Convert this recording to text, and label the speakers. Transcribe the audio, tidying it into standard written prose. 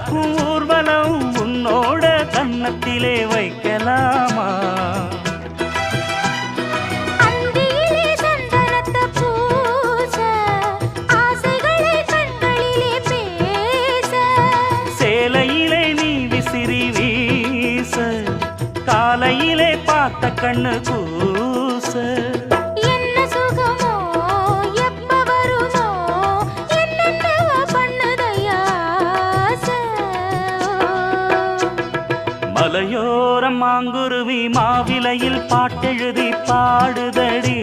Speaker 1: நடக்கும் ஊர்வலம் உன்னோட கன்னத்திலே வைக்கலாமா? சேலையிலே நீ விசிறி வீச காலையிலே பார்த்த கண்ணு கூச மலையோரம் மாங்குருவி மாவிலையில் பாட்டெழுதி பாடுதடி.